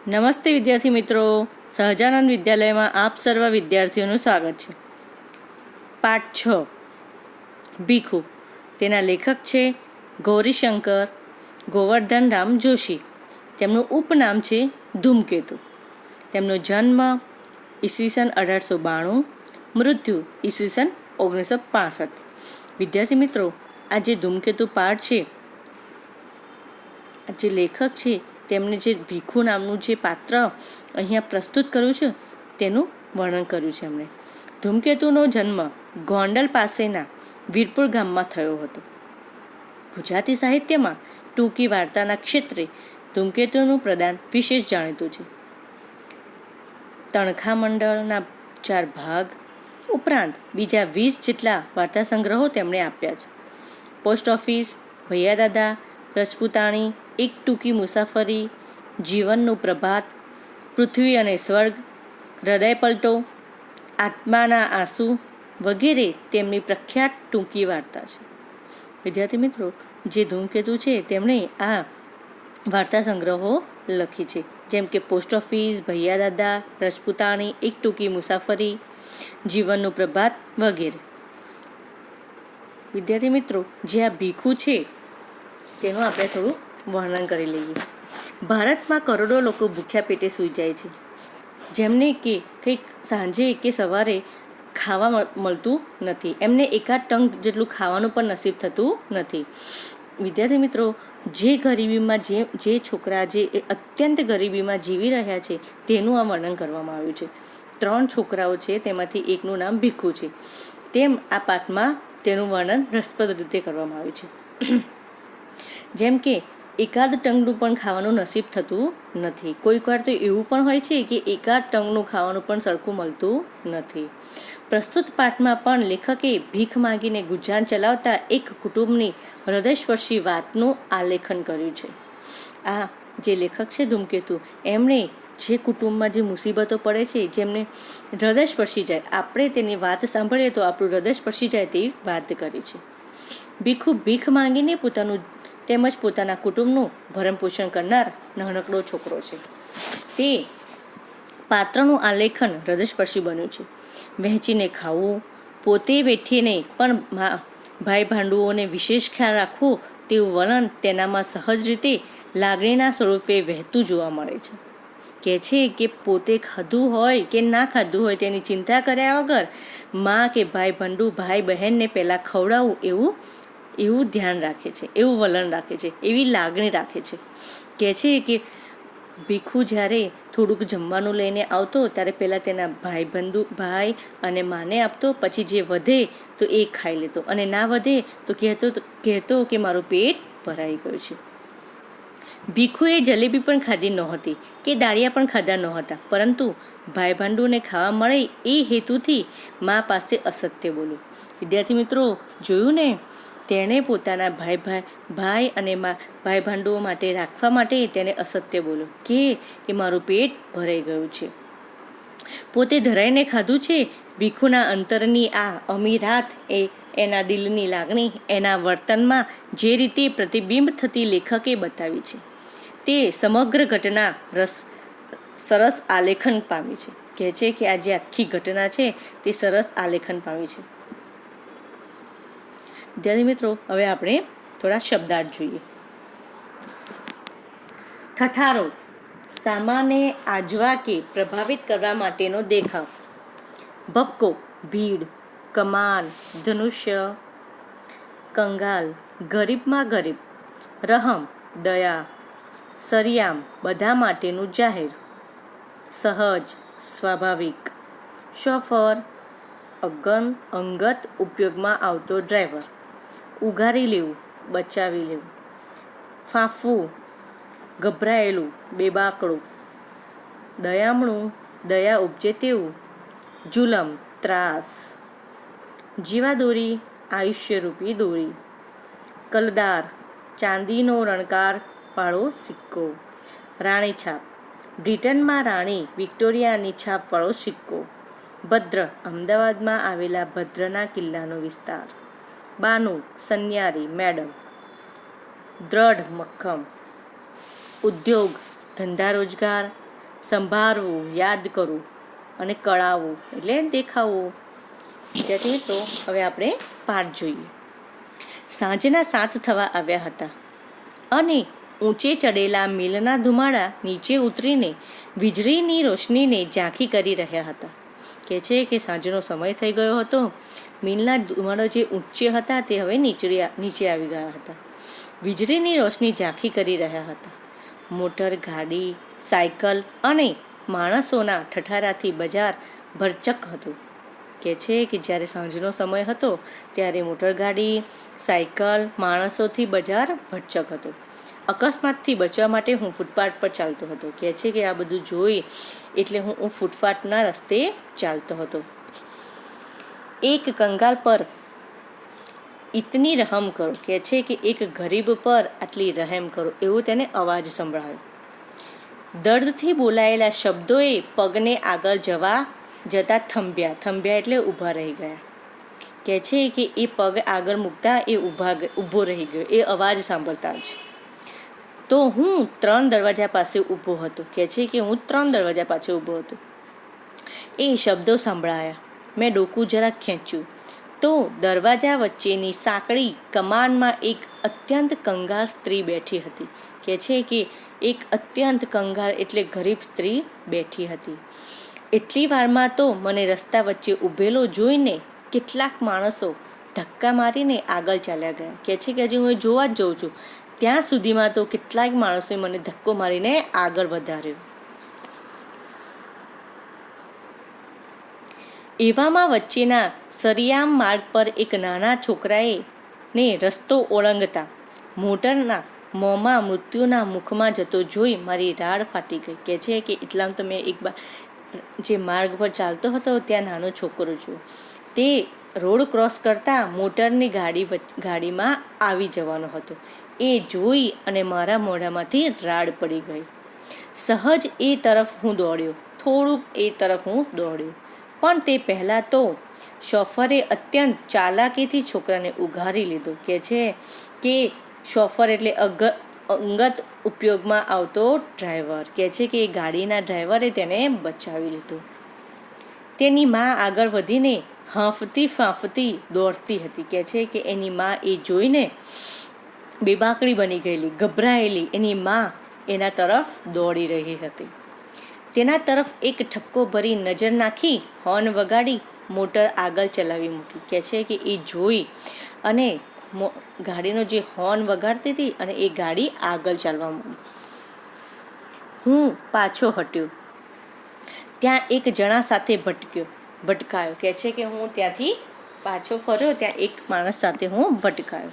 નમસ્તે વિદ્યાર્થી મિત્રો, સહજાનંદ વિદ્યાલયમાં આપ સર્વ વિદ્યાર્થીઓનું સ્વાગત છે. પાઠ 6 ભીખુ. તેના લેખક છે ગૌરીશંકર ગોવર્ધન રામ જોશી. તેમનું ઉપનામ છે ધૂમકેતુ. તેમનો જન્મ ઈસવીસન 1892, મૃત્યુ ઈસવીસન 1965. વિદ્યાર્થી મિત્રો, આ જે ધૂમકેતુ પાઠ છે, આ જે લેખક છે તેમણે જે ભીખુ નામનું જે પાત્ર અહીંયા પ્રસ્તુત કર્યું છે તેનું વર્ણન કર્યું છે એમણે. ધૂમકેતુનો જન્મ ગોંડલ પાસેના વીરપુર ગામમાં થયો હતો. ગુજરાતી સાહિત્યમાં ટૂંકી વાર્તાના ક્ષેત્રે ધૂમકેતુનું પ્રદાન વિશેષ જાણીતું છે. તણખા મંડળના 4 ભાગ ઉપરાંત બીજા 20 જેટલા વાર્તા સંગ્રહો તેમણે આપ્યા છે. પોસ્ટ ઓફિસ, ભૈયાદાદા, રજપૂતાણી, એક ટૂંકી મુસાફરી, જીવનનું પ્રભાત, પૃથ્વી અને સ્વર્ગ, હૃદય પલટો, આત્માના આંસુ વગેરે તેમની પ્રખ્યાત ટૂંકી વાર્તા છે. વિદ્યાર્થી મિત્રો, જે ધૂમકેતુ છે તેમણે આ વાર્તા સંગ્રહો લખી છે, જેમ કે પોસ્ટ ઓફિસ, ભૈયાદાદા, રજપૂતાણી, એક ટૂંકી મુસાફરી, જીવનનું પ્રભાત વગેરે. વિદ્યાર્થી મિત્રો, જે આ ભીખુ છે તેનું આપણે થોડું વર્ણન કરી લઈએ. ભારતમાં કરોડો લોકો ભૂખ્યા પેટે સૂઈ જાય છે, જેમને કે કંઈક સાંજે કે સવારે ખાવા મળતું નથી. એમને એકાદ ટંક જેટલું ખાવાનું પણ નસીબ થતું નથી. વિદ્યાર્થી મિત્રો, જે ગરીબીમાં જે છોકરા જે અત્યંત ગરીબીમાં જીવી રહ્યા છે તેનું આ વર્ણન કરવામાં આવ્યું છે. 3 છોકરાઓ છે, તેમાંથી એકનું નામ ભીખુ છે. તેમ આ પાઠમાં તેનું વર્ણન રસપ્રદ રીતે કરવામાં આવ્યું છે. જેમ કે એકાદ ટંકનું પણ ખાવાનું નસીબ થતું નથી. કોઈક વાર તો એવું પણ હોય છે કે એકાદ ટંકનું ખાવાનું પણ સરખું મળતું નથી. પ્રસ્તુત પાઠમાં પણ લેખકે ભીખ માંગીને ગુજરાન ચલાવતા એક કુટુંબની હૃદયસ્પર્શી વાતનું આલેખન કર્યું છે. આ જે લેખક છે ધૂમકેતુ, એમણે જે કુટુંબમાં જે મુસીબતો પડે છે, જેમને હૃદય સ્પર્શી જાય, આપણે તેની વાત સાંભળીએ તો આપણું હૃદય સ્પર્શી જાય તેવી વાત કરી છે. ભીખુ ભીખ માંગીને પોતાનું તેમજ પોતાના કુટુંબનું ભરણપોષણ કરનાર નાનકડો છોકરો છે. તે પાત્રનું આલેખન હૃદયસ્પર્શી બન્યું છે. વહેંચીને ખાવું, પોતે વેઠીને પણ ભાઈ ભાંડુઓને વિશેષ ખ્યાલ રાખવો તેવું વર્ણન તેનામાં સહજ રીતે લાગણીના સ્વરૂપે વહેતું જોવા મળે છે. કહે છે કે પોતે ખાધું હોય કે ના ખાધું હોય તેની ચિંતા કર્યા વગર મા કે ભાઈ ભાંડુ ભાઈ બહેનને પહેલાં ખવડાવવું એવું ધ્યાન રાખે છે, એવું વલણ રાખે છે, એવી લાગણી રાખે છે. કહે છે કે ભીખુ જ્યારે થોડુંક જમવાનું લઈને આવતો ત્યારે પહેલાં તેના ભાઈ અને માને આપતો, પછી જે વધે તો એ ખાઈ લેતો, અને ના વધે તો કહેતો કે મારું પેટ ભરાઈ ગયું છે. ભીખુએ જલેબી પણ ખાધી નહોતી કે દાળિયા પણ ખાધા નહોતા, પરંતુ ભાઈ ભાંડુને ખાવા મળે એ હેતુથી મા પાસે અસત્ય બોલ્યું. વિદ્યાર્થી મિત્રો, જોયું ને, તેણે પોતાના ભાઈ અને ભાઈ ભાંડુઓ માટે રાખવા માટે તેને અસત્ય બોલ્યો કે મારું પેટ ભરાઈ ગયું છે. પોતે ધરાઈને ખાધું છે. ભીખુના અંતરની આ અમીરાત એના દિલની લાગણી એના વર્તનમાં જે રીતે પ્રતિબિંબ થતી લેખકે બતાવી છે, તે સમગ્ર ઘટના સરસ આલેખન પામી છે. કહે છે કે આ જે આખી ઘટના છે તે સરસ આલેખન પામી છે. વિદ્યાર્થી મિત્રો, હવે આપણે થોડા શબ્દાર્થ જોઈએ. ઠઠારો, સામાને આજવા કે પ્રભાવિત કરવા માટેનો દેખાવ. ભપકો, ભીડ. કમાન, ધનુષ્ય. કંગાલ, ગરીબમાં ગરીબ. રહમ, દયા. સરિયામ, બધા માટેનું જાહેર. સહજ, સ્વાભાવિક. શોફર, અંગત ઉપયોગમાં આવતો ડ્રાઈવર. ઉઘારી લેવું, બચાવી લેવું. ફાંફવું, ગભરાયેલું, બેબાકડું. દયામણું, દયા ઉપજે તેવું. જુલમ, ત્રાસ. જીવાદોરી, આયુષ્યરૂપી દોરી. કલદાર, ચાંદીનો રણકાર વાળો સિક્કો. રાણી છાપ, બ્રિટનમાં રાણી વિક્ટોરિયાની છાપ વાળો સિક્કો. ભદ્ર, અમદાવાદમાં આવેલા ભદ્રના કિલ્લાનો વિસ્તાર. બાનું, સન્યારી, મેડમ. દ્રઢ, મક્કમ. ઉદ્યોગ, ધંધા રોજગાર, સંભાળવું, યાદ કરવું અને કળાવવું એટલે દેખાવવું. વિદ્યાર્થી મિત્રો, હવે આપણે પાઠ જોઈએ. સાંજના 7 થવા આવ્યા હતા અને ઊંચે ચડેલા મિલના ધુમાડા નીચે ઉતરીને વીજળીની રોશનીને ઝાંખી કરી રહ્યા હતા. કહે છે કે સાંજનો સમય થઈ ગયો હતો. મિલના ધુમાડા જે ઊંચે હતા તે હવે નીચે આવી ગયા હતા. વીજળીની રોશની ઝાંખી કરી રહ્યા હતા. મોટર, ગાડી, સાયકલ અને માણસોના ઠઠારાથી બજાર ભરચક હતું. કહે છે કે જ્યારે સાંજનો સમય હતો ત્યારે મોટરગાડી, સાયકલ, માણસોથી બજાર ભરચક હતો. અકસ્માતથી બચવા માટે હું ફૂટપાથ પર ચાલતો હતો. કહે છે કે આ બધું જોઈ એટલે હું ફૂટપાથના રસ્તે ચાલતો હતો. એક કંગાલ પર ઇતની રહમ કરો. કહે છે કે એક ગરીબ પર આટલી રહેમ કરો, એવું તેને અવાજ સંભળાયો. દર્દથી બોલાયેલા શબ્દોએ પગને આગળ જતા થંભ્યા એટલે ઊભા રહી ગયા. કહે છે કે એ પગ આગળ મૂકતા એ ઊભો રહી ગયો એ અવાજ સાંભળતા જ. તો હું 3 દરવાજા પાસે ઊભો હતો. કહે છે કે હું 3 દરવાજા પાસે ઊભો હતો. એ શબ્દો સાંભળાયા. મેં ડોકું જરાક ખેંચ્યું તો દરવાજા વચ્ચેની સાંકડી કમાનમાં એક અત્યંત કંગાળ સ્ત્રી બેઠી હતી. કહે છે કે એક અત્યંત કંગાળ એટલે ગરીબ સ્ત્રી બેઠી હતી. એટલી વારમાં તો મને રસ્તા વચ્ચે ઊભેલો જોઈને કેટલાક માણસો ધક્કા મારીને આગળ ચાલ્યા ગયા. કહે છે કે હજી હું જોવા જ જઉં છું ત્યાં સુધીમાં તો કેટલાક માણસોએ મને ધક્કો મારીને આગળ વધાર્યો. એવામાં વચ્ચેના સરિયામ માર્ગ પર એક નાના છોકરાએ ને રસ્તો ઓળંગતા મોટરના મોંમાં મૃત્યુના મુખમાં જતો જોઈ મારી રાડ ફાટી ગઈ. કહે છે કે એટલામાં તો મેં જે માર્ગ પર ચાલતો હતો ત્યાં નાનો છોકરો જોયો. તે રોડ ક્રોસ કરતા મોટરની ગાડીમાં આવી જવાનો હતો. એ જોઈ અને મારા મોઢામાંથી રાડ પડી ગઈ. સહજ એ તરફ હું દોડ્યો, થોડુંક એ તરફ હું દોડ્યો, પણ તે પહેલાં તો શોફરે અત્યંત ચાલાકીથી છોકરાને ઉઘારી લીધો. કહે છે કે શોફર એટલે અંગત ઉપયોગમાં આવતો ડ્રાઈવર. કહે છે કે એ ગાડીના ડ્રાઈવરે તેને બચાવી લીધો. તેની મા આગળ વધીને હાંફતી ફાંફતી દોડતી હતી. કહે છે કે એની મા એ જોઈને બેબાકડી બની ગયેલી, ગભરાયેલી એની મા એના તરફ દોડી રહી હતી. તેના તરફ એક ઠપકો ભરી નજર નાખી હોર્ન વગાડી મોટર આગળ ચલાવી મૂકી. કહે છે કે એ જોઈ અને ગાડીનો જે હોર્ન વગાડતી હતી અને એ ગાડી આગળ ચાલવા માંડી. હું પાછો હટ્યો. ત્યાં એક જણા સાથે ભટકાયો. કહે છે કે હું ત્યાંથી પાછો ફર્યો, ત્યાં એક માણસ સાથે હું ભટકાયો.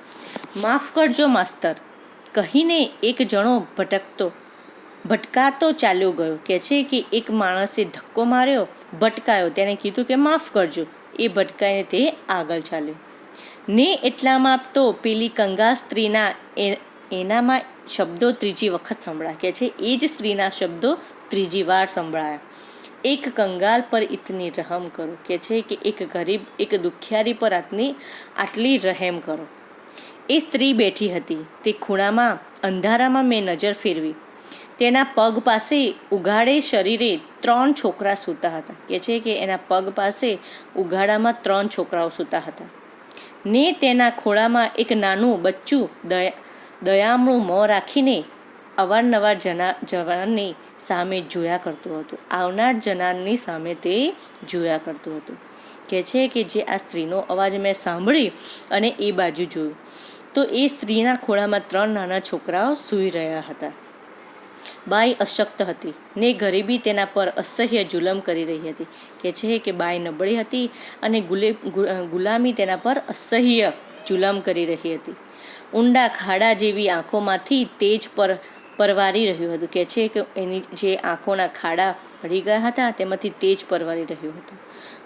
માફ કરજો માસ્તર કહીને એક જણો ભટકાતો ચાલ્યો ગયો. કહે છે કે એક માણસે ધક્કો માર્યો, ભટકાયો, તેને કીધું કે માફ કરજો. એ ભટકાઈને તે આગળ ચાલ્યો. ને એટલામાં તો પેલી કંગાળ સ્ત્રીના એનામાં શબ્દો ત્રીજી વખત સંભળાયા. કહે છે એ જ સ્ત્રીના શબ્દો ત્રીજી વાર સંભળાયા. એક કંગાલ પર ઇતની રહમ કરો. કહે છે કે એક દુખિયારી પર આટલી રહેમ કરો. એ સ્ત્રી બેઠી હતી. તે ખૂણામાં અંધારામાં મેં નજર ફેરવી. તેના પગ પાસે ઉઘાડે શરીરે 3 છોકરા સૂતા હતા. કહે છે કે એના પગ પાસે ઉઘાડામાં 3 છોકરાઓ સૂતા હતા. ને તેના ખોળામાં એક નાનું બચ્ચું દયામણું મોં રાખીને અવારનવાર જવાનની સામે જોયા કરતું હતું. આવનાર જનારની સામે તે જોયા કરતું હતું. કહે છે કે જે આ સ્ત્રીનો અવાજ મેં સાંભળી અને એ બાજુ જોયું તો એ સ્ત્રીના ખોળામાં 3 નાના છોકરાઓ સૂઈ રહ્યા હતા. બાઈ અશક્ત હતી ને ગરીબી તેના પર અસહ્ય જુલમ કરી રહી હતી. કહે છે કે બાઈ નબળી હતી અને ગુલામી તેના પર અસહ્ય જુલમ કરી રહી હતી. ઊંડા ખાડા જેવી આંખોમાંથી તેજ પરવારી રહ્યું હતું. કહે છે કે એની જે આંખોના ખાડા પડી ગયા હતા તેમાંથી તેજ પરવારી રહ્યું હતું.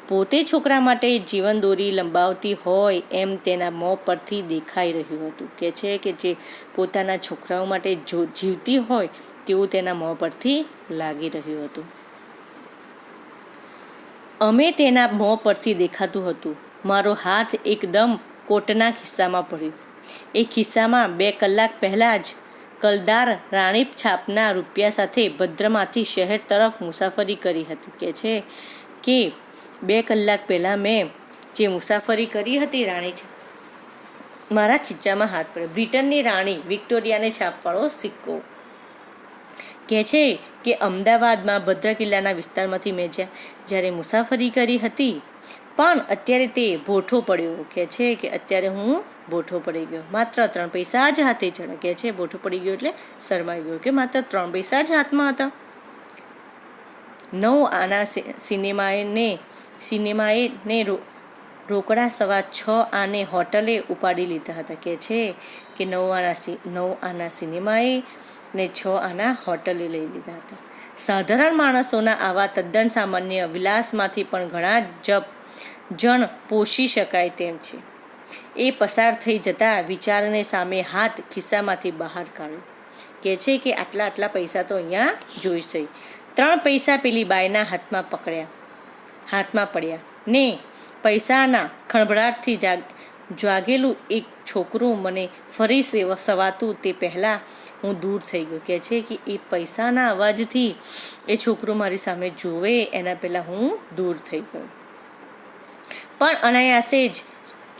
પોતે છોકરા માટે જીવન દોરી લંબાવતી હોય એમ તેના મોં પરથી દેખાઈ રહ્યું હતું. કહે છે કે જે પોતાના છોકરાઓ માટે જીવતી હોય તેવું તેના મોં પરથી લાગી રહ્યું હતું. અમે તેના મોં પરથી દેખાતું હતું. મારો હાથ એકદમ કોટના ખિસ્સામાં પડ્યો. એ ખિસ્સામાં 2 કલાક પહેલાં જ કલદાર રાણી છાપના રૂપિયા સાથે ભદ્રમાંથી શહેર તરફ મુસાફરી કરી હતી. કે છે કે 2 કલાક પહેલાં મેં જે મુસાફરી કરી હતી રાણી મારા ખીચામાં હાથ પડ્યો. બ્રિટનની રાણી વિક્ટોરિયાને છાપવાળો સિક્કો. કહે છે કે અમદાવાદમાં ભદ્ર કિલ્લાના વિસ્તારમાંથી મેં જ્યારે મુસાફરી કરી હતી, પણ અત્યારે તે ભોઠો પડ્યો. કહે છે કે અત્યારે હું ભોઠો પડી ગયો. માત્ર 3 પૈસા જ હાથે ચડ્યા. કહે છે ભોઠો પડી ગયો એટલે શરમાઈ ગયો કે માત્ર 3 પૈસા જ હાથમાં હતા. 9 આના સિનેમાએ રોકડા 6.25 આને હોટલે ઉપાડી લીધા હતા. કહે છે કે 9 આના સિનેમાએ ને 6 આના હોટલે લઈ લીધા હતા. સાધારણ માણસોના આવા તદ્દન સામાન્ય વિલાસમાંથી પણ ઘણા જણ પોષી શકાય તેમ છે. એ પસાર થઈ જતા વિચારને સામે હાથ ખિસ્સામાંથી બહાર કાઢ્યો. કહે છે કે આટલા પૈસા તો અહીંયા જોઈશે. 3 પૈસા પેલી બાઈના હાથમાં પડ્યા ને પૈસાના ખળભળાટથી જાગેલું એક છોકરું મને ફરી સવાતું તે પહેલાં હું દૂર થઈ ગયો. કહે છે કે એ પૈસાના અવાજથી એ છોકરું મારી સામે જોવે એના પહેલાં હું દૂર થઈ ગયો. પણ અનાયાસે જ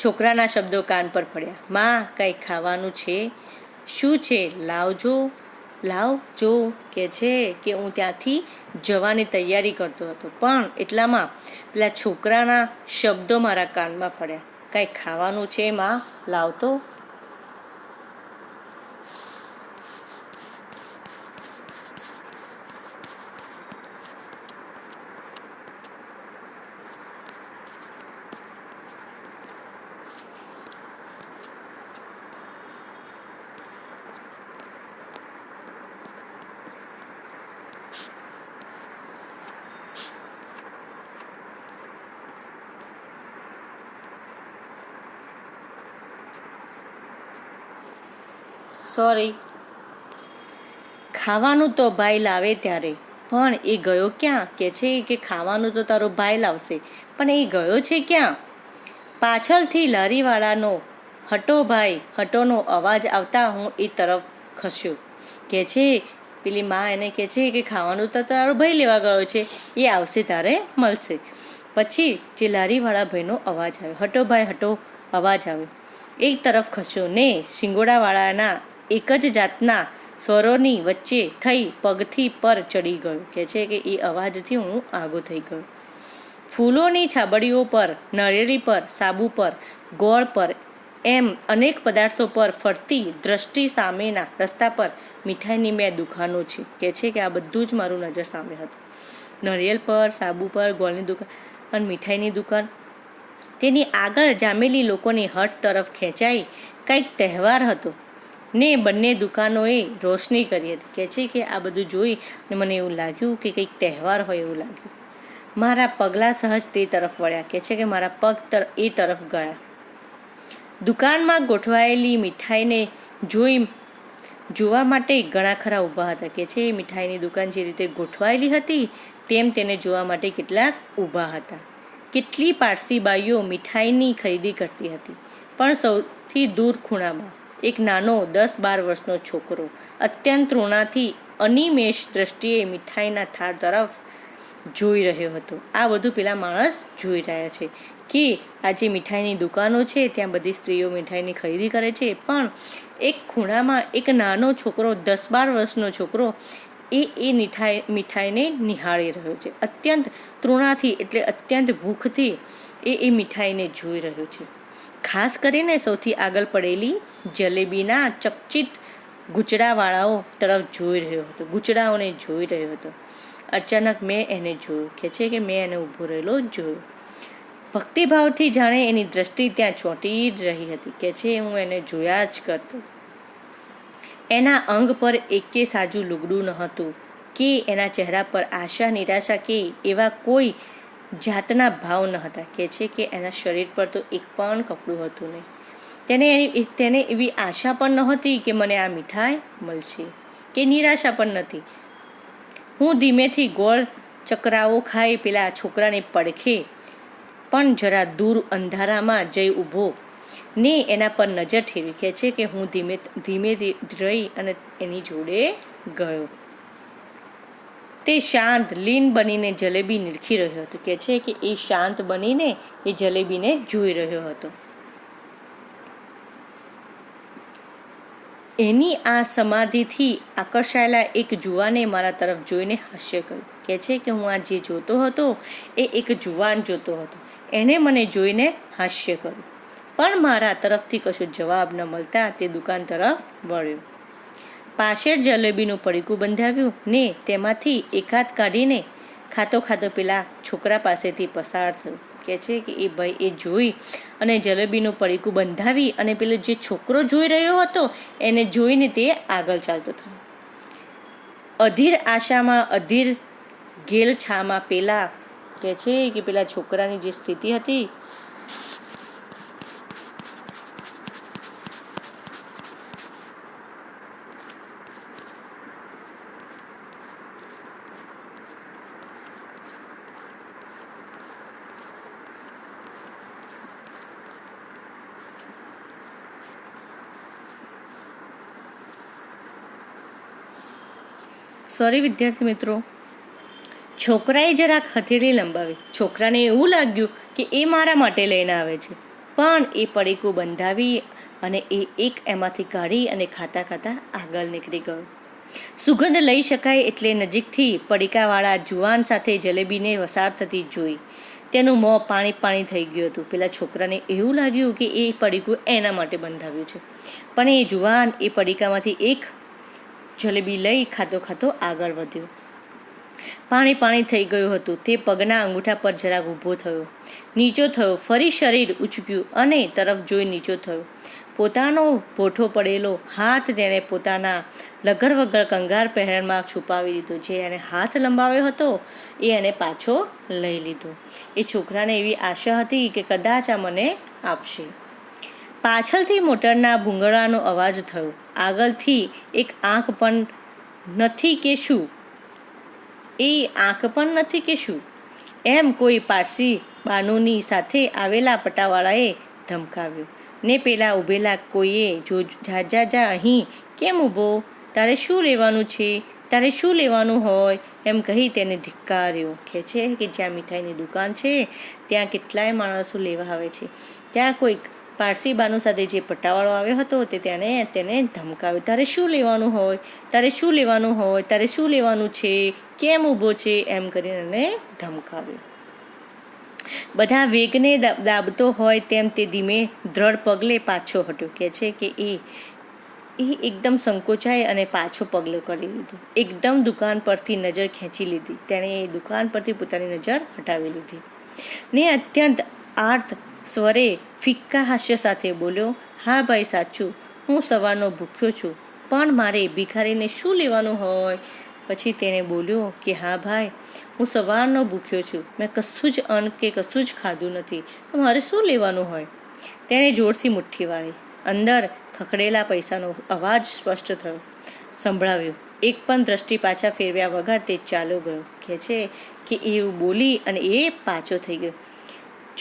છોકરાના શબ્દો કાન પર પડ્યા. માં, કંઈ ખાવાનું છે? શું છે? લાવજો. કહે છે કે હું ત્યાંથી જવાની તૈયારી કરતો હતો, પણ એટલામાં પેલા છોકરાના શબ્દો મારા કાનમાં પડ્યા. કંઈ ખાવાનું છે માં? લાવતો. ખાવાનું તો ભાઈ લાવે ત્યારે, પણ એ ગયો ક્યાં? કહે છે કે ખાવાનું તો તારો ભાઈ લાવશે, પણ એ ગયો છે ક્યાં? પાછળથી લારીવાળાનો હટો ભાઈ હટોનો અવાજ આવતા હું એ તરફ ખસ્યો. કહે છે પેલી માં એને કહે છે કે ખાવાનું તો તારો ભાઈ લેવા ગયો છે, એ આવશે તારે મળશે. પછી જે લારીવાળા ભાઈનો અવાજ આવ્યો, હટો ભાઈ હટો અવાજ આવ્યો. એક તરફ ખસ્યો ને શિંગોડાવાળાના એક જ જાતના સ્વરોની વચ્ચે થઈ પગથી પર ચડી ગયો. કહે છે કે એ અવાજથી હું આગો થઈ ગયો. ફૂલોની છાબડીઓ પર, નાળિયેરી પર, સાબુ પર, ગોળ પર, એમ અનેક પદાર્થો પર ફરતી દ્રષ્ટિ સામેના રસ્તા પર મીઠાઈની 2 દુકાનો છે. કહે છે કે આ બધું જ મારું નજર સામે હતું. નાળિયેર પર, સાબુ પર, ગોળની દુકાન અને મીઠાઈની દુકાન. તેની આગળ જામેલી લોકોની હટ તરફ ખેંચાઈ કંઈક તહેવાર હતો ને બંને દુકાનોએ રોશની કરી હતી. કહે છે કે આ બધું જોઈ ને મને એવું લાગ્યું કે કંઈક તહેવાર હોય એવું લાગ્યું. મારા પગલાં સહજ તે તરફ વળ્યા. કહે છે કે મારા પગ એ તરફ ગયા. દુકાનમાં ગોઠવાયેલી મીઠાઈને જોવા માટે ઘણા ખરા ઊભા હતા. કહે છે એ મીઠાઈની દુકાન જે રીતે ગોઠવાયેલી હતી તેમ તેને જોવા માટે કેટલાક ઊભા હતા. કેટલી પારસી બાઈઓ મીઠાઈની ખરીદી કરતી હતી, પણ સૌથી દૂર ખૂણામાં એક નાનો 10-12 વર્ષનો છોકરો અત્યંત તૃણાથી અનિમેષ દ્રષ્ટિએ મીઠાઈના થાળ તરફ જોઈ રહ્યો હતો. આ બધું પેલા માણસ જોઈ રહ્યા છે કે આ જે મીઠાઈની દુકાનો છે ત્યાં બધી સ્ત્રીઓ મીઠાઈની ખરીદી કરે છે, પણ એક ખૂણામાં એક નાનો છોકરો 10-12 વર્ષનો છોકરો એ મીઠાઈને નિહાળી રહ્યો છે. અત્યંત તૃણાથી એટલે અત્યંત ભૂખથી એ મીઠાઈને જોઈ રહ્યો છે. ખાસ કરીને સૌથી આગળ પડેલી જલેબીના ચકચિત ગૂંચડાવાળાઓ તરફ ગૂંચડાઓને જોઈ રહ્યો હતો. અચાનક મેં એને જોયો. કહે છે કે મેં એને ઊભો રહેલો જોયો. ભક્તિભાવથી જાણે એની દ્રષ્ટિ ત્યાં ચોંટી જ રહી હતી. કહે છે હું એને જોયા જ કરતો. એના અંગ પર એકે સાજું લુગડું ન હતું કે એના ચહેરા પર આશા, નિરાશા કે એવા કોઈ જાતના ભાવ ન હતા. કહે છે કે એના શરીર પર તો એક પણ કપડું હતું નહીં. તેને એવી આશા પણ નહોતી કે મને આ મીઠાઈ મળશે, કે નિરાશા પણ નથી. હું ધીમેથી ગોળ ચકરાવો ખાઈ પેલા છોકરાને પડખે પણ જરા દૂર અંધારામાં જઈ ઊભો ને એના પર નજર ઠેરવી. કહે છે કે હું ધીમે ધીમે રહી અને એની જોડે ગયો. તે શાંત લીન બનીને જલેબી નીરખી રહ્યો હતો. કહે છે કે એ શાંત બનીને એ જલેબીને જોઈ રહ્યો હતો. એની આ સમાધિથી આકર્ષાયેલા એક જુવાને મારા તરફ જોઈને હાસ્ય કર્યું. કહે છે કે હું આ જે જોતો હતો એ એક જુવાન જોતો હતો. એણે મને જોઈને હાસ્ય કર્યું, પણ મારા તરફથી કશો જવાબ ન મળતા તે દુકાન તરફ વળ્યો. પાછળ જલેબીનું પડીકું બંધાવ્યું ને તેમાંથી એકાદ કાઢીને ખાતો ખાતો પેલા છોકરા પાસેથી પસાર થયો. કહે છે કે એ ભાઈ એ જોઈ અને જલેબીનું પડીકું બંધાવી અને પેલો જે છોકરો જોઈ રહ્યો હતો એને જોઈને તે આગળ ચાલતો થયો. અધીર આશામાં અધીર ઘેલછામાં પેલા કહે છે કે પેલા છોકરાની જે સ્થિતિ હતી વિદ્યાર્થી મિત્રો, છોકરાએ જરાક હથેળી લંબાવી. છોકરાને એવું લાગ્યું કે એ મારા માટે લઈને આવે છે, પણ એ પડીકું બંધાવી અને એ એક એમાંથી કાઢી અને ખાતા ખાતા આગળ નીકળી ગયો. સુગંધ લઈ શકાય એટલે નજીકથી પડીકાવાળા જુવાન સાથે જલેબીને વસાર થતી જોઈ તેનું મોં પાણી થઈ ગયું હતું. પેલા છોકરાને એવું લાગ્યું કે એ પડીકું એના માટે બંધાવ્યું છે, પણ એ જુવાન એ પડીકામાંથી એક જલેબી લઈ ખાતો ખાતો આગળ વધ્યો. પાણી થઈ ગયું હતું. તે પગના અંગૂઠા પર જરાક ઊભો થયો, નીચો થયો, ફરી શરીર ઉચક્યું અને તરફ જોઈ નીચો થયો. પોતાનો પોઠો પડેલો હાથ તેણે પોતાના લગર વગર કંગાર પહેરણમાં છુપાવી દીધો. જે એને હાથ લંબાવ્યો હતો એ એને પાછો લઈ લીધો. એ છોકરાને એવી આશા હતી કે કદાચ આ મને આપશે. પાછળથી મોટરના ભૂંગળાનો અવાજ થયો. આગળથી એક આંખ પણ નથી કે શું એમ કોઈ પારસી બાનુની સાથે આવેલા પટાવાળાએ ધમકાવ્યો ને પેલા ઊભેલા કોઈએ જા અહીં કેમ ઊભો, તારે શું લેવાનું હોય એમ કહી તેને ધિક્કાર્યો. કહે છે કે જ્યાં મીઠાઈની દુકાન છે ત્યાં કેટલાય માણસો લેવા આવે છે. ત્યાં કોઈક પારસી બાનુ સાથે જે પટ્ટાવાળો આવ્યો હતો તેને ધમકાવ્યો. તારે શું લેવાનું છે, કેમ ઊભો છે એમ કરીને ધમકાવ્યો. બધા વેગને દાબતો હોય તેમ તે ધીમે દ્રઢ પગલે પાછો હટ્યો. કહે છે કે એ એકદમ સંકોચાય અને પાછો પગલો કરી લીધો. એકદમ દુકાન પરથી નજર ખેંચી લીધી. તેણે એ દુકાન પરથી પોતાની નજર હટાવી લીધી ને અત્યંત આર્ત સ્વરે ફિક્કા હાસ્ય સાથે બોલ્યો, હા ભાઈ સાચું, હું સવારનો ભૂખ્યો છું, પણ મારે ભિખારીને શું લેવાનું હોય? પછી તેણે બોલ્યો કે હા ભાઈ, હું સવારનો ભૂખ્યો છું, મેં કશું જ અન્ન કે કશું જ ખાધું નથી, તો મારે શું લેવાનું હોય? તેણે જોરથી મુઠ્ઠી વાળી. અંદર ખખડેલા પૈસાનો અવાજ સ્પષ્ટ સંભળાવ્યો. એક પણ દ્રષ્ટિ પાછા ફેરવ્યા વગર તે ચાલ્યો ગયો. કહે છે કે એવું બોલી અને એ પાછો થઈ ગયો.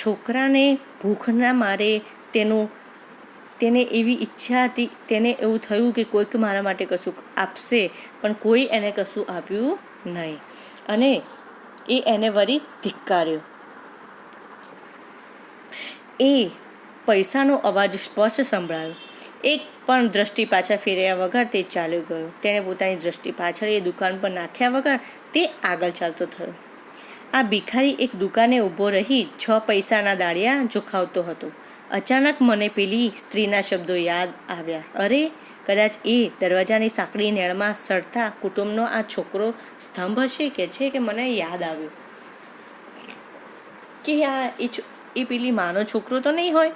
છોકરાને ભૂખના મારે તેને એવી ઈચ્છા હતી, તેને એવું થયું કે કોઈક મારા માટે કશું આપશે, પણ કોઈ એને કશું આપ્યું નહીં અને એને વળી ધિક્કાર્યો. એ પૈસાનો અવાજ સ્પષ્ટ સંભળાયો. એક પણ દ્રષ્ટિ પાછા ફેર્યા વગર તે ચાલ્યો ગયો. તેણે પોતાની દ્રષ્ટિ પાછળ એ દુકાન પર નાખ્યા વગર તે આગળ ચાલતો થયો. આ ભિખારી એક દુકાને ઊભો રહી 6 પૈસાના દાળિયા જોખાવતો હતો. અચાનક મને પેલી સ્ત્રીના શબ્દો યાદ આવ્યા. અરે, કદાચ એ દરવાજાની સાંકડી નેળમાં સડતા કુટુંબનો આ છોકરો સ્તંભ હશે. કહે છે કે મને યાદ આવ્યું કે એ પેલી માનો છોકરો તો નહીં હોય.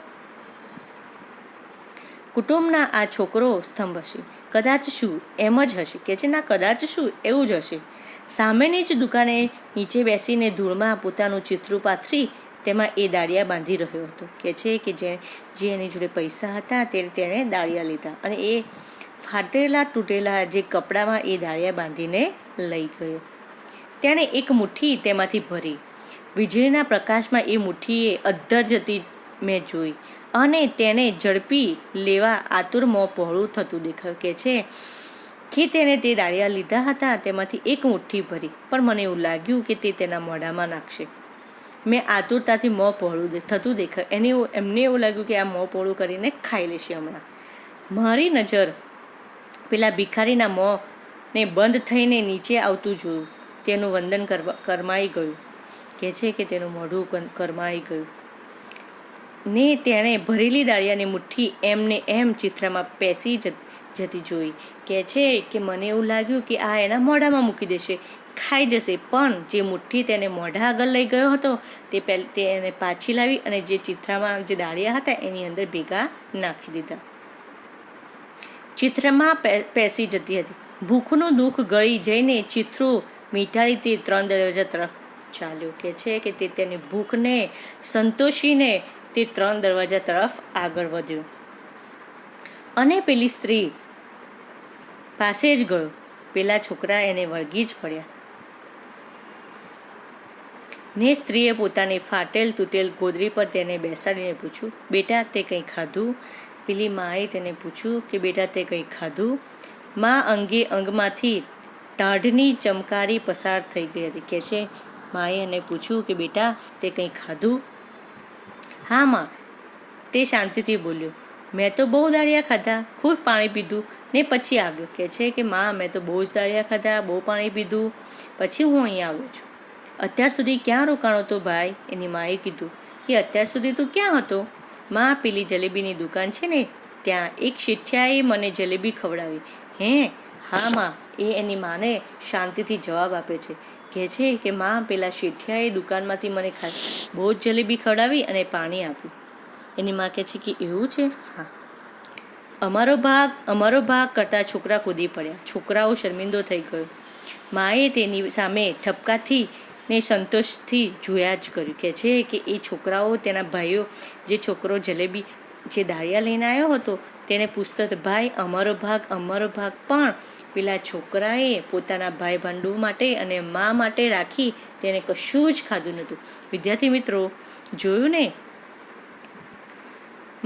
કુટુંબના આ છોકરો સ્તંભ હશે. કદાચ શું એમ જ હશે. કહે છે ના, કદાચ શું એવું જ હશે. સામેની જ દુકાને નીચે બેસીને ધૂળમાં પોતાનું ચિત્રું પાથરી તેમાં એ દાળિયા બાંધી રહ્યો હતો. કહે છે કે જે એની જોડે પૈસા હતા તેણે દાળિયા લીધા અને એ ફાટેલા તૂટેલા જે કપડામાં એ દાળિયા બાંધીને લઈ ગયો. તેણે એક મુઠ્ઠી તેમાંથી ભરી. વીજળીના પ્રકાશમાં એ મુઠ્ઠીએ અધ્ધર જતી મેં જોઈ અને તેને ઝડપી લેવા આતુર મોં પહોળું થતું દેખાયું. કે છે કે તેણે તે દાળિયા લીધા હતા તેમાંથી એક મુઠ્ઠી ભરી, પણ મને એવું લાગ્યું કે તે તેના મોઢામાં નાખશે. મેં આતુરતાથી મોં પહોળું થતું દેખાયું. એમને એવું લાગ્યું કે આ મોં પહોળું કરીને ખાઈ લેશે હમણાં. મારી નજર પેલા ભિખારીના મોંને બંધ થઈને નીચે આવતું જોયું. તેનું વંદન કરમાઈ ગયું. કે છે કે તેનું મોઢું કરમાઈ ગયું ને તેણે ભરેલી દાળિયાની મુઠ્ઠી એમને એમ ચિત્રમાં પેસી જતી જોઈ. કે છે કે મને એવું લાગ્યું કે આ એના મોઢામાં મૂકી દેશે, ખાઈ જશે. પણ જે મુઠ્ઠી તેને મોઢા આગળ લઈ ગયો હતો તે એને પાછી લાવી અને જે ચિત્રામાં જે દાળિયા હતા એની અંદર ભેગા નાખી દીધા. ચિત્રમાં પેસી જતી હતી. ભૂખનું દુઃખ ગળી જઈને ચિત્રો મીઠાડી તે 3 દરવાજા તરફ ચાલ્યો. કે છે કે તે તેની ભૂખને સંતોષીને તે 3 દરવાજા તરફ આગળ વધ્યો અને પેલી સ્ત્રી પાસે જ ગયો. પેલા છોકરા એને વળગી જ પડ્યા ને સ્ત્રીએ પોતાની ફાટેલ તૂટેલ ગોદડી પર તેને બેસાડીને પૂછ્યું, બેટા તે કંઈ ખાધું? પેલી માએ તેને પૂછ્યું કે બેટા તે કંઈ ખાધું? મા અંગે અંગમાંથી ટાઢની ચમકારી પસાર થઈ ગઈ હતી. કે છે માએ એને પૂછ્યું કે બેટા તે કંઈ ખાધું? હા માં, તે શાંતિથી બોલ્યો, મેં તો બહુ દાળિયા ખાધા, ખૂબ પાણી પીધું ને પછી આવ્યો. કે છે કે માં મેં તો બહુ જ દાળિયા ખાધા, બહુ પાણી પીધું, પછી હું અહીંયા આવ્યો છું. અત્યાર સુધી ક્યાં રોકાણો હતો ભાઈ? એની માએ કીધું કે અત્યાર સુધી તું ક્યાં હતો? માં, પેલી જલેબીની દુકાન છે ને ત્યાં એક શેઠિયાએ મને જલેબી ખવડાવી. હે? હા માં, એ એની માને શાંતિથી જવાબ આપે છે. કહે છે કે માં, પેલા શેઠિયાએ દુકાનમાંથી મને બહુ જ જલેબી ખવડાવી અને પાણી આપ્યું. એની માં કહે છે કે એવું છે? હા. અમારો ભાગ કરતાં છોકરા કૂદી પડ્યા. છોકરાઓ શર્મિંદો થઈ ગયો. માએ તેની સામે ઠપકાથી ને સંતોષથી જોયા જ કર્યું. કહે છે કે એ છોકરાઓ તેના ભાઈઓ જે છોકરો જલેબી જે દાળિયા લઈને આવ્યો હતો તેને પૂછતો હતો, ભાઈ અમારો ભાગ. પણ પેલા છોકરાએ પોતાના ભાઈ ભાંડુ માટે અને મા માટે રાખી તેને કશું જ ખાધું નહોતું. વિદ્યાર્થી મિત્રો, જોયું ને,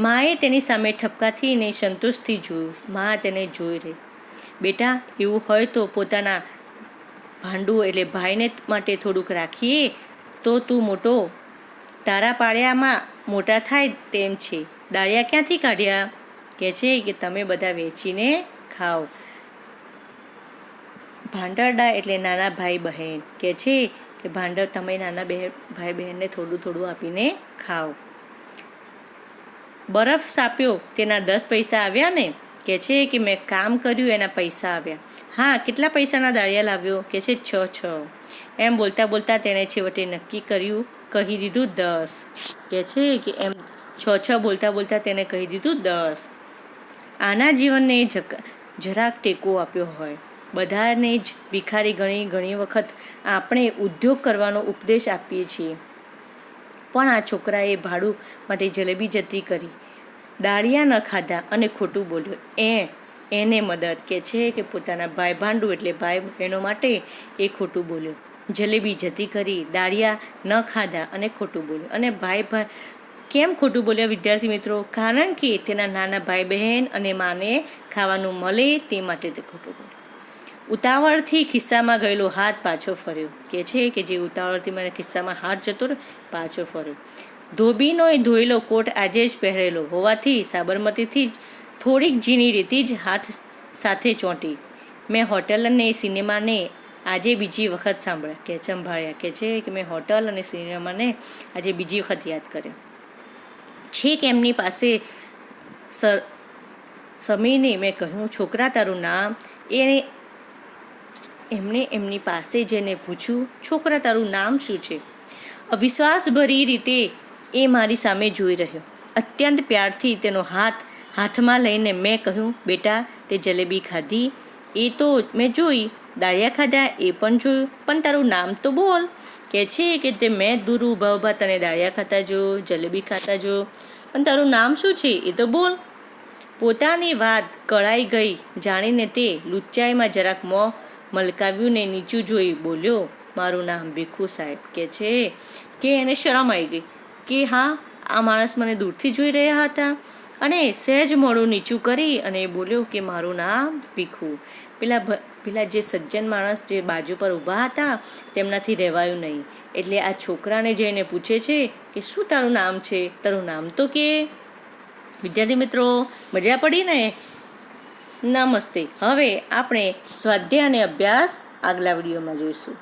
માએ તેની સામે ઠપકાથી ને સંતોષથી જોયું. મા તેને જોઈ રહી. બેટા, એવું હોય તો પોતાના ભાંડુ એટલે ભાઈને માટે થોડુંક રાખીએ તો તું મોટો તારા પાળિયામાં મોટા થાય તેમ છે. દાળિયા ક્યાંથી કાઢ્યા? કે છે કે તમે બધા વેચીને ખાઓ. ભાંડરડા એટલે નાના ભાઈ બહેન. કે છે કે તમે નાના ભાઈ બહેનને થોડું થોડું આપીને ખાઓ. બરફ સાપ્યો તેના 10 પૈસા આવ્યા ને? કે છે કે મેં કામ કર્યું એના પૈસા આવ્યા. હા, કેટલા પૈસાના દાળિયા લાવ્યો? કે છે 6. એમ બોલતા બોલતા તેણે છેવટે નક્કી કહી દીધું 10. કે છે કે એમ 6 બોલતા બોલતા તેને કહી દીધું 10. આના જીવનને જરાક ટેકો આપ્યો હોય. બધાને જ ભિખારી ઘણી વખત આપણે ઉદ્યોગ કરવાનો ઉપદેશ આપીએ છીએ, પણ આ છોકરાએ ભાડું માટે જલેબી જતી કરી, દાળિયા ન ખાધા અને ખોટું બોલ્યો. એને મદદ. કે છે કે પોતાના ભાઈ ભાંડુ એટલે ભાઈ બહેનો માટે એ ખોટું બોલ્યો. જલેબી જતી કરી, દાળિયા ન ખાધા અને ખોટું બોલ્યો. અને ભાઈ કેમ ખોટું બોલ્યા વિદ્યાર્થી મિત્રો? કારણ કે તેના નાના ભાઈ બહેન અને માને ખાવાનું મળે તે માટે તે ખોટું બોલ્યો. ઉતાવળથી ખિસ્સામાં ગયેલો હાથ પાછો ફર્યો. કે છે કે જે ઉતાવળથી મને ખિસ્સામાં હાથ જતો પાછો ફર્યો. ધોબીનો ધોયેલો કોટ આજે જ પહેરેલો હોવાથી સાબરમતીથી થોડીક ઝીણી રીતિ જ હાથ સાથે ચોંટી. મેં હોટલ અને સિનેમાને આજે બીજી વખત સંભાળ્યા. કે છે કે મેં હોટલ અને સિનેમાને આજે બીજી વખત યાદ કર્યો. છેક એમની પાસે સમીને મેં કહ્યું, છોકરા તારું નામ? એમણે એમની પાસે જઈને પૂછ્યું, છોકરા તારું નામ શું છે? અવિશ્વાસભરી રીતે એ મારી સામે જોઈ રહ્યો. અત્યંત પ્યારથી તેનો હાથમાં લઈને મેં કહ્યું, બેટા તે જલેબી ખાધી? એ તો મેં જોઈ. દાળિયા ખાધા? એ પણ જોયું. પણ તારું નામ તો બોલ. કે છે કે તે મેં દૂર ઊભા તને દાળિયા ખાતા જો, જલેબી ખાતા જો, પણ તારું નામ શું છે એ તો બોલ. પોતાની વાત કળાઈ ગઈ જાણીને તે લુચ્ચાઈમાં જરાક મોં મલકાવ્યું ને નીચું જોઈ બોલ્યો, મારું નામ ભીખુ સાહેબ. કે છે કે એને શરમ આવી ગઈ કે હા આ માણસ મને દૂરથી જોઈ રહ્યા હતા અને સહેજ મોઢું નીચું કરી અને બોલ્યો કે મારું નામ ભીખુ. પેલા જે સજ્જન માણસ જે બાજુ પર ઊભા હતા તેમનાથી રહેવાયું નહીં, એટલે આ છોકરાને જઈને પૂછે છે કે શું તારું નામ છે, તારું નામ તો કે. વિદ્યાર્થી મિત્રો, મજા પડી ને? નમસ્તે. હવે આપણે સ્વાધ્યાય અને અભ્યાસ આગલા વિડીયોમાં જોઈશું.